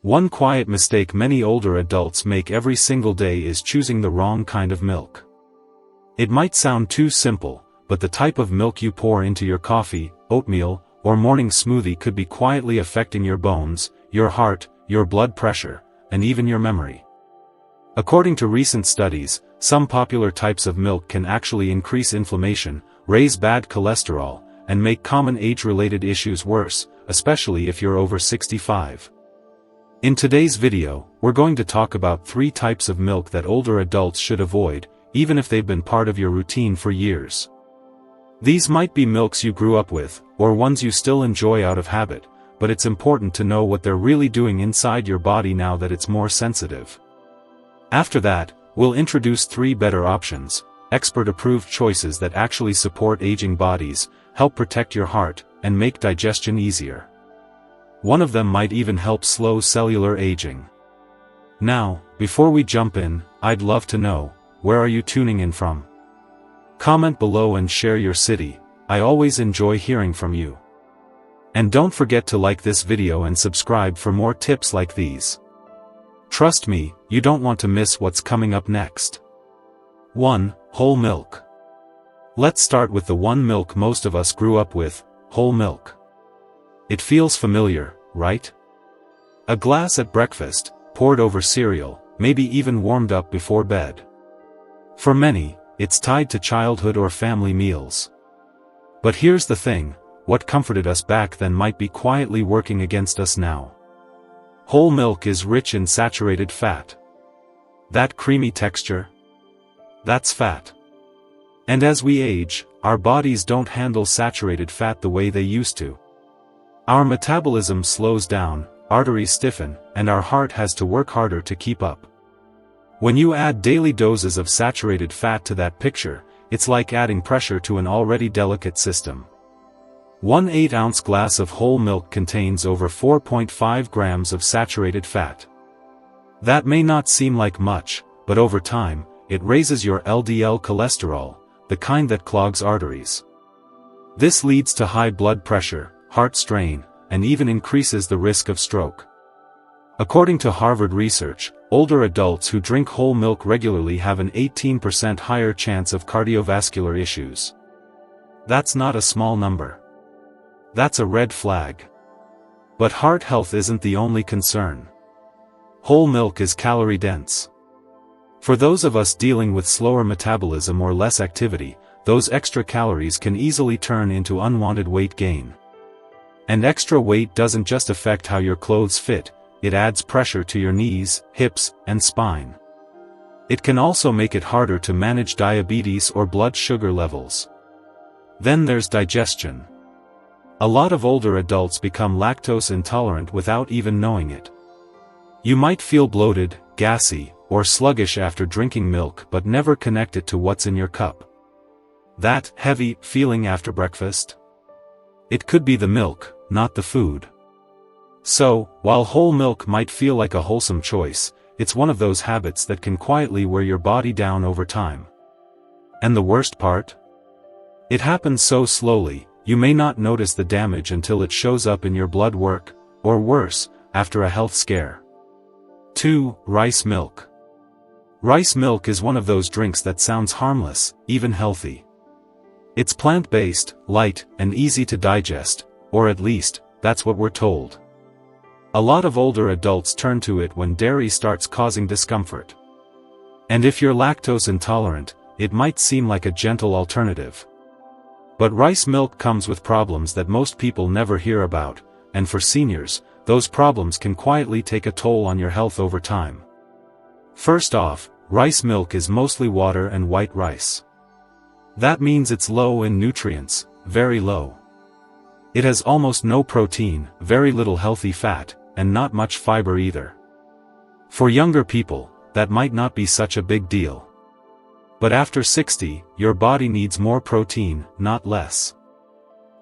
One quiet mistake many older adults make every single day is choosing the wrong kind of milk. It might sound too simple, but the type of milk you pour into your coffee, oatmeal, or morning smoothie could be quietly affecting your bones, your heart, your blood pressure, and even your memory. According to recent studies, some popular types of milk can actually increase inflammation, raise bad cholesterol, and make common age-related issues worse, especially if you're over 65. In today's video, we're going to talk about 3 types of milk that older adults should avoid, even if they've been part of your routine for years. These might be milks you grew up with, or ones you still enjoy out of habit, but it's important to know what they're really doing inside your body now that it's more sensitive. After that, we'll introduce 3 better options, expert-approved choices that actually support aging bodies, help protect your heart, and make digestion easier. One of them might even help slow cellular aging. Now, before we jump in, I'd love to know, where are you tuning in from? Comment below and share your city. I always enjoy hearing from you. And don't forget to like this video and subscribe for more tips like these. Trust me, you don't want to miss what's coming up next. 1. Whole milk. Let's start with the one milk most of us grew up with, whole milk. It feels familiar, right? A glass at breakfast, poured over cereal, maybe even warmed up before bed. For many, it's tied to childhood or family meals. But here's the thing, what comforted us back then might be quietly working against us now. Whole milk is rich in saturated fat. That creamy texture? That's fat. And as we age, our bodies don't handle saturated fat the way they used to. Our metabolism slows down, arteries stiffen, and our heart has to work harder to keep up. When you add daily doses of saturated fat to that picture, it's like adding pressure to an already delicate system. One 8-ounce glass of whole milk contains over 4.5 grams of saturated fat. That may not seem like much, but over time, it raises your LDL cholesterol, the kind that clogs arteries. This leads to high blood pressure, heart strain, and even increases the risk of stroke. According to Harvard research, older adults who drink whole milk regularly have an 18% higher chance of cardiovascular issues. That's not a small number. That's a red flag. But heart health isn't the only concern. Whole milk is calorie-dense. For those of us dealing with slower metabolism or less activity, those extra calories can easily turn into unwanted weight gain. And extra weight doesn't just affect how your clothes fit, it adds pressure to your knees, hips, and spine. It can also make it harder to manage diabetes or blood sugar levels. Then there's digestion. A lot of older adults become lactose intolerant without even knowing it. You might feel bloated, gassy, or sluggish after drinking milk but never connect it to what's in your cup. That heavy feeling after breakfast? It could be the milk, not the food. So, while whole milk might feel like a wholesome choice, it's one of those habits that can quietly wear your body down over time. And the worst part? It happens so slowly, you may not notice the damage until it shows up in your blood work, or worse, after a health scare. 2. Rice milk. Rice milk is one of those drinks that sounds harmless, even healthy. It's plant-based, light, and easy to digest, or at least, that's what we're told. A lot of older adults turn to it when dairy starts causing discomfort. And if you're lactose intolerant, it might seem like a gentle alternative. But rice milk comes with problems that most people never hear about, and for seniors, those problems can quietly take a toll on your health over time. First off, rice milk is mostly water and white rice. That means it's low in nutrients, very low. It has almost no protein, very little healthy fat, and not much fiber either. For younger people, that might not be such a big deal. But after 60, your body needs more protein, not less.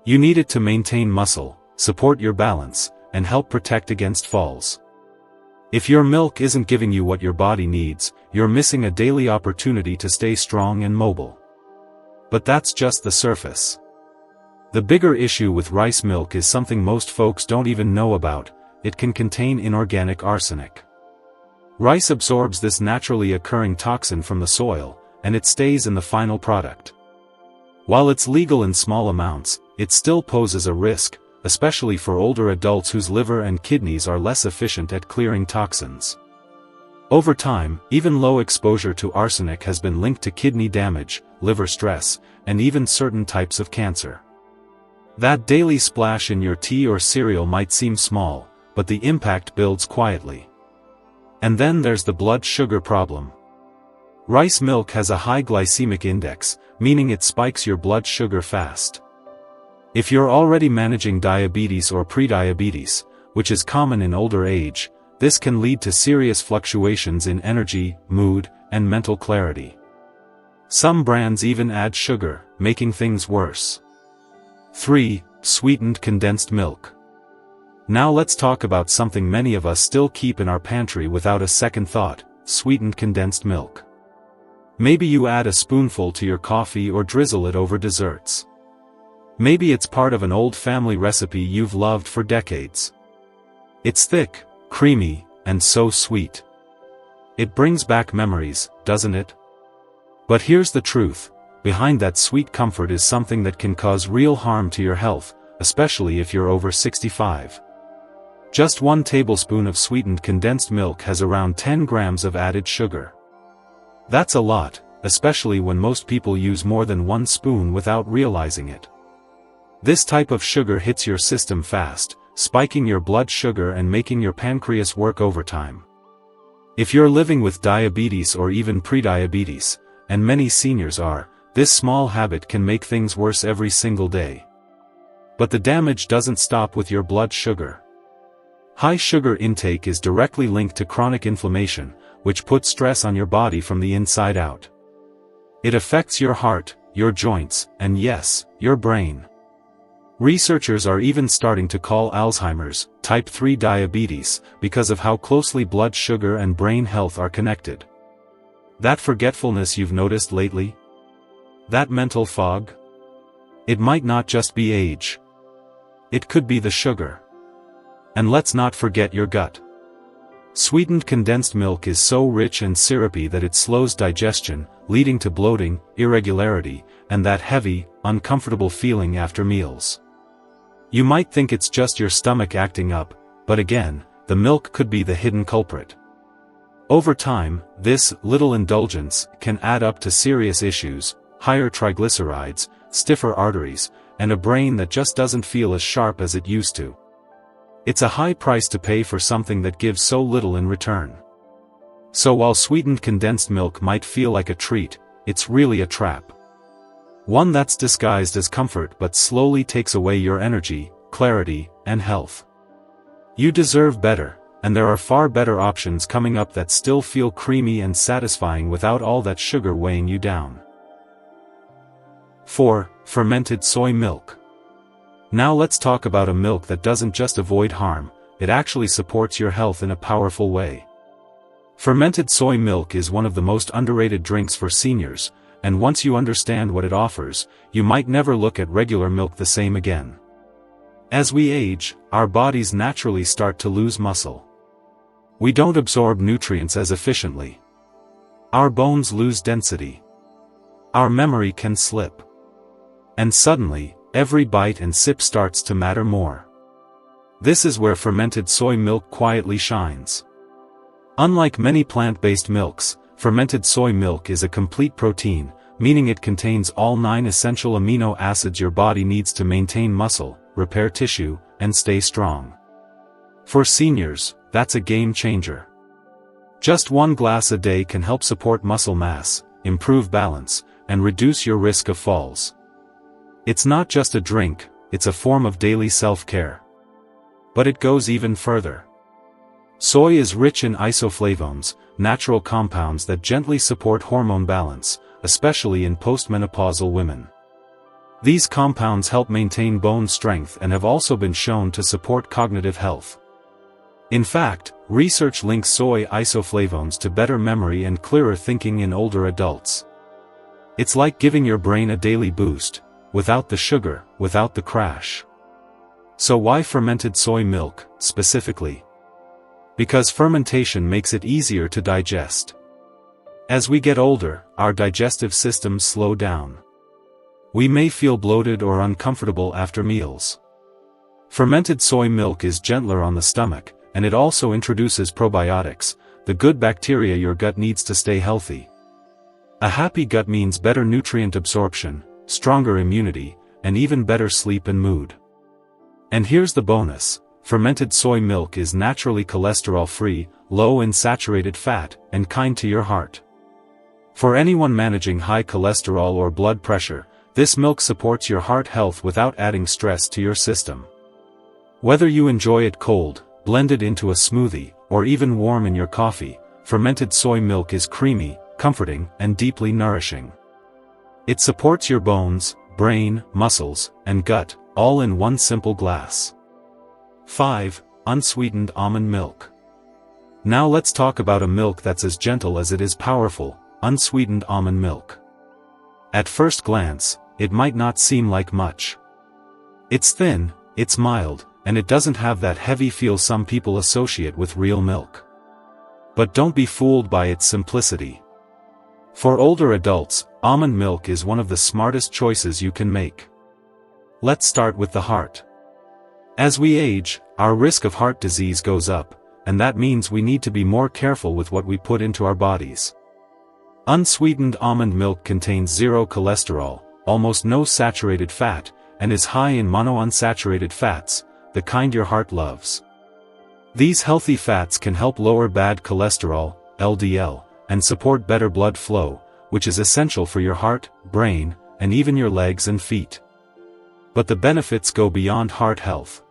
You need it to maintain muscle, support your balance, and help protect against falls. If your milk isn't giving you what your body needs, you're missing a daily opportunity to stay strong and mobile. But that's just the surface. The bigger issue with rice milk is something most folks don't even know about, it can contain inorganic arsenic. Rice absorbs this naturally occurring toxin from the soil, and it stays in the final product. While it's legal in small amounts, it still poses a risk, especially for older adults whose liver and kidneys are less efficient at clearing toxins. Over time, even low exposure to arsenic has been linked to kidney damage, liver stress, and even certain types of cancer. That daily splash in your tea or cereal might seem small, but the impact builds quietly. And then there's the blood sugar problem. Rice milk has a high glycemic index, meaning it spikes your blood sugar fast. If you're already managing diabetes or prediabetes, which is common in older age, this can lead to serious fluctuations in energy, mood, and mental clarity. Some brands even add sugar, making things worse. 3. Sweetened condensed milk. Now let's talk about something many of us still keep in our pantry without a second thought: sweetened condensed milk. Maybe you add a spoonful to your coffee or drizzle it over desserts. Maybe it's part of an old family recipe you've loved for decades. It's thick, creamy, and so sweet. It brings back memories, doesn't it? But here's the truth: behind that sweet comfort is something that can cause real harm to your health, especially if you're over 65. Just 1 tablespoon of sweetened condensed milk has around 10 grams of added sugar. That's a lot, especially when most people use more than 1 spoon without realizing it. This type of sugar hits your system fast, spiking your blood sugar and making your pancreas work overtime. If you're living with diabetes or even prediabetes, and many seniors are, this small habit can make things worse every single day. But the damage doesn't stop with your blood sugar. High sugar intake is directly linked to chronic inflammation, which puts stress on your body from the inside out. It affects your heart, your joints, and yes, your brain. Researchers are even starting to call Alzheimer's type 3 diabetes because of how closely blood sugar and brain health are connected. That forgetfulness you've noticed lately? That mental fog? It might not just be age. It could be the sugar. And let's not forget your gut. Sweetened condensed milk is so rich and syrupy that it slows digestion, leading to bloating, irregularity, and that heavy, uncomfortable feeling after meals. You might think it's just your stomach acting up, but again, the milk could be the hidden culprit. Over time, this little indulgence can add up to serious issues: higher triglycerides, stiffer arteries, and a brain that just doesn't feel as sharp as it used to. It's a high price to pay for something that gives so little in return. So while sweetened condensed milk might feel like a treat, it's really a trap. One that's disguised as comfort but slowly takes away your energy, clarity, and health. You deserve better, and there are far better options coming up that still feel creamy and satisfying without all that sugar weighing you down. 4. Fermented soy milk. Now let's talk about a milk that doesn't just avoid harm, it actually supports your health in a powerful way. Fermented soy milk is one of the most underrated drinks for seniors, and once you understand what it offers, you might never look at regular milk the same again. As we age, our bodies naturally start to lose muscle. We don't absorb nutrients as efficiently. Our bones lose density. Our memory can slip. And suddenly, every bite and sip starts to matter more. This is where fermented soy milk quietly shines. Unlike many plant-based milks, fermented soy milk is a complete protein, meaning it contains all 9 essential amino acids your body needs to maintain muscle, repair tissue, and stay strong. For seniors, that's a game changer. Just 1 glass a day can help support muscle mass, improve balance, and reduce your risk of falls. It's not just a drink, it's a form of daily self-care. But it goes even further. Soy is rich in isoflavones, natural compounds that gently support hormone balance, especially in postmenopausal women. These compounds help maintain bone strength and have also been shown to support cognitive health. In fact, research links soy isoflavones to better memory and clearer thinking in older adults. It's like giving your brain a daily boost, without the sugar, without the crash. So why fermented soy milk, specifically? Because fermentation makes it easier to digest. As we get older, our digestive systems slow down. We may feel bloated or uncomfortable after meals. Fermented soy milk is gentler on the stomach, and it also introduces probiotics, the good bacteria your gut needs to stay healthy. A happy gut means better nutrient absorption, stronger immunity, and even better sleep and mood. And here's the bonus: fermented soy milk is naturally cholesterol-free, low in saturated fat, and kind to your heart. For anyone managing high cholesterol or blood pressure, this milk supports your heart health without adding stress to your system. Whether you enjoy it cold, blended into a smoothie, or even warm in your coffee, fermented soy milk is creamy, comforting, and deeply nourishing. It supports your bones, brain, muscles, and gut, all in one simple glass. 5. Unsweetened almond milk. Now let's talk about a milk that's as gentle as it is powerful: unsweetened almond milk. At first glance, it might not seem like much. It's thin, it's mild, and it doesn't have that heavy feel some people associate with real milk. But don't be fooled by its simplicity. For older adults, almond milk is one of the smartest choices you can make. Let's start with the heart. As we age, our risk of heart disease goes up, and that means we need to be more careful with what we put into our bodies. Unsweetened almond milk contains zero cholesterol, almost no saturated fat, and is high in monounsaturated fats, the kind your heart loves. These healthy fats can help lower bad cholesterol, LDL, and support better blood flow, which is essential for your heart, brain, and even your legs and feet. But the benefits go beyond heart health.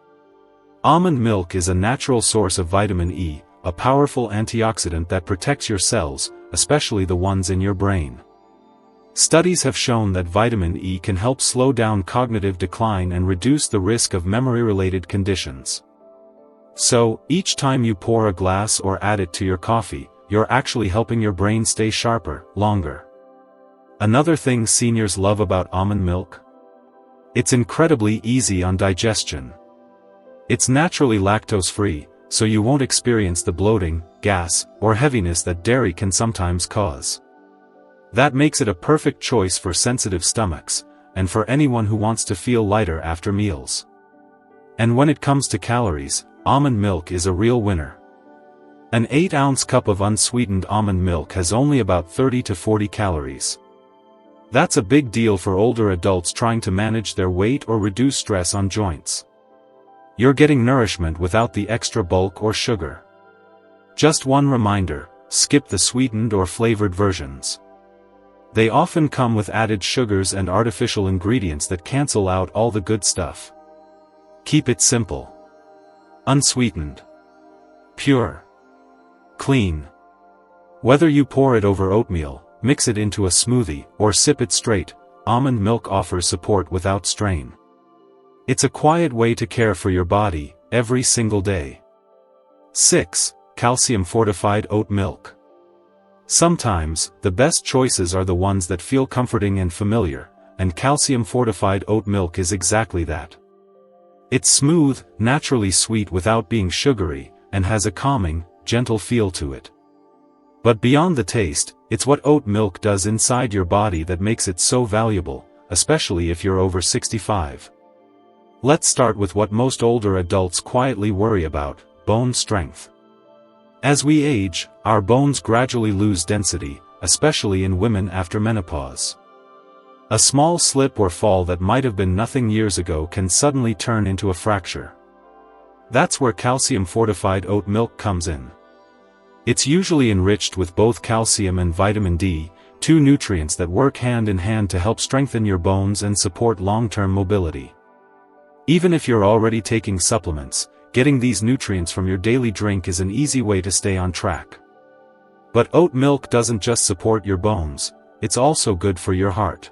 Almond milk is a natural source of vitamin E, a powerful antioxidant that protects your cells, especially the ones in your brain. Studies have shown that vitamin E can help slow down cognitive decline and reduce the risk of memory-related conditions. So, each time you pour a glass or add it to your coffee, you're actually helping your brain stay sharper, longer. Another thing seniors love about almond milk? It's incredibly easy on digestion. It's naturally lactose-free, so you won't experience the bloating, gas, or heaviness that dairy can sometimes cause. That makes it a perfect choice for sensitive stomachs, and for anyone who wants to feel lighter after meals. And when it comes to calories, almond milk is a real winner. An 8-ounce cup of unsweetened almond milk has only about 30 to 40 calories. That's a big deal for older adults trying to manage their weight or reduce stress on joints. You're getting nourishment without the extra bulk or sugar. Just one reminder: skip the sweetened or flavored versions. They often come with added sugars and artificial ingredients that cancel out all the good stuff. Keep it simple. Unsweetened. Pure. Clean. Whether you pour it over oatmeal, mix it into a smoothie, or sip it straight, almond milk offers support without strain. It's a quiet way to care for your body, every single day. 6. Calcium-fortified oat milk. Sometimes, the best choices are the ones that feel comforting and familiar, and calcium-fortified oat milk is exactly that. It's smooth, naturally sweet without being sugary, and has a calming, gentle feel to it. But beyond the taste, it's what oat milk does inside your body that makes it so valuable, especially if you're over 65. Let's start with what most older adults quietly worry about: bone strength. As we age, our bones gradually lose density, especially in women after menopause. A small slip or fall that might have been nothing years ago can suddenly turn into a fracture. That's where calcium-fortified oat milk comes in. It's usually enriched with both calcium and vitamin D, two nutrients that work hand in hand to help strengthen your bones and support long-term mobility. Even if you're already taking supplements, getting these nutrients from your daily drink is an easy way to stay on track. But oat milk doesn't just support your bones, it's also good for your heart.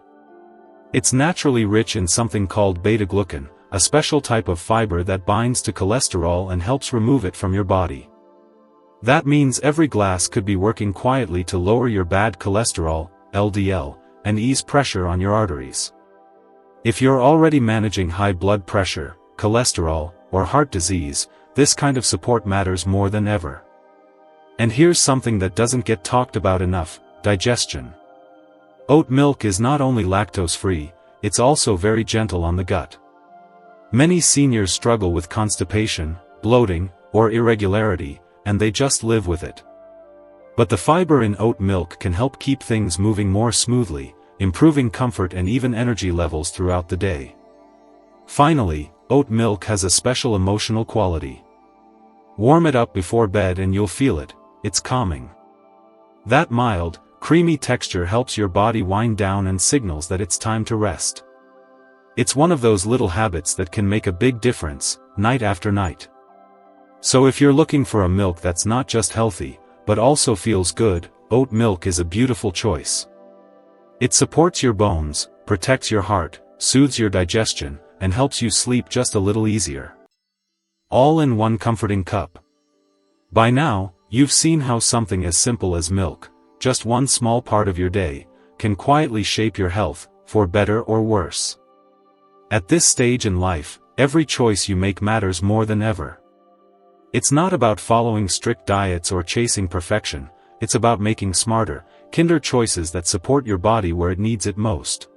It's naturally rich in something called beta-glucan, a special type of fiber that binds to cholesterol and helps remove it from your body. That means every glass could be working quietly to lower your bad cholesterol, LDL, and ease pressure on your arteries. If you're already managing high blood pressure, cholesterol, or heart disease, this kind of support matters more than ever. And here's something that doesn't get talked about enough: digestion. Oat milk is not only lactose-free, it's also very gentle on the gut. Many seniors struggle with constipation, bloating, or irregularity, and they just live with it. But the fiber in oat milk can help keep things moving more smoothly, improving comfort and even energy levels throughout the day. Finally, oat milk has a special emotional quality. Warm it up before bed and you'll feel it, it's calming. That mild, creamy texture helps your body wind down and signals that it's time to rest. It's one of those little habits that can make a big difference, night after night. So if you're looking for a milk that's not just healthy, but also feels good, oat milk is a beautiful choice. It supports your bones, protects your heart, soothes your digestion, and helps you sleep just a little easier. All in one comforting cup. By now, you've seen how something as simple as milk, just one small part of your day, can quietly shape your health, for better or worse. At this stage in life, every choice you make matters more than ever. It's not about following strict diets or chasing perfection, it's about making smarter, kinder choices that support your body where it needs it most.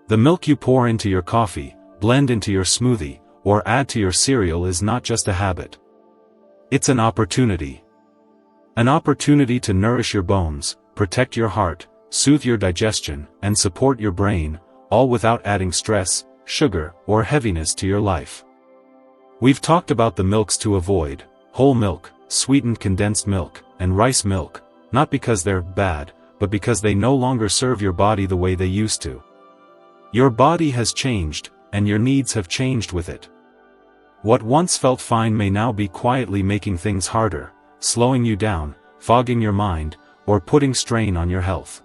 The milk you pour into your coffee, blend into your smoothie, or add to your cereal is not just a habit. It's an opportunity. An opportunity to nourish your bones, protect your heart, soothe your digestion, and support your brain, all without adding stress, sugar, or heaviness to your life. We've talked about the milks to avoid: whole milk, sweetened condensed milk, and rice milk, not because they're bad, but because they no longer serve your body the way they used to. Your body has changed, and your needs have changed with it. What once felt fine may now be quietly making things harder, slowing you down, fogging your mind, or putting strain on your health.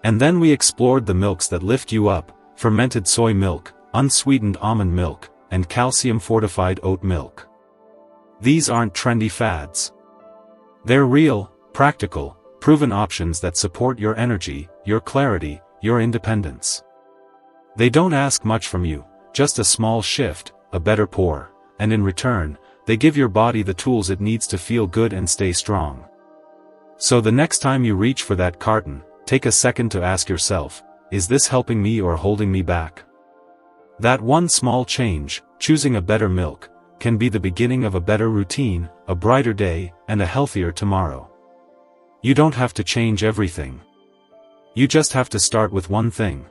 And then we explored the milks that lift you up: fermented soy milk, unsweetened almond milk, and calcium-fortified oat milk. These aren't trendy fads. They're real, practical, proven options that support your energy, your clarity, your independence. They don't ask much from you, just a small shift, a better pour, and in return, they give your body the tools it needs to feel good and stay strong. So the next time you reach for that carton, take a second to ask yourself, is this helping me or holding me back? That one small change, choosing a better milk, can be the beginning of a better routine, a brighter day, and a healthier tomorrow. You don't have to change everything. You just have to start with one thing.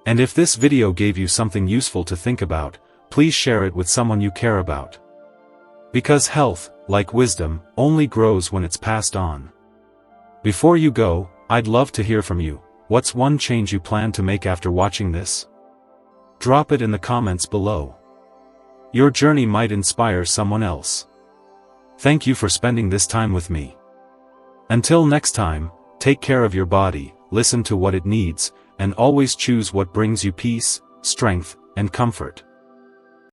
And if this video gave you something useful to think about, please share it with someone you care about. Because health, like wisdom, only grows when it's passed on. Before you go, I'd love to hear from you. What's one change you plan to make after watching this? Drop it in the comments below. Your journey might inspire someone else. Thank you for spending this time with me. Until next time, take care of your body, listen to what it needs, and always choose what brings you peace, strength, and comfort.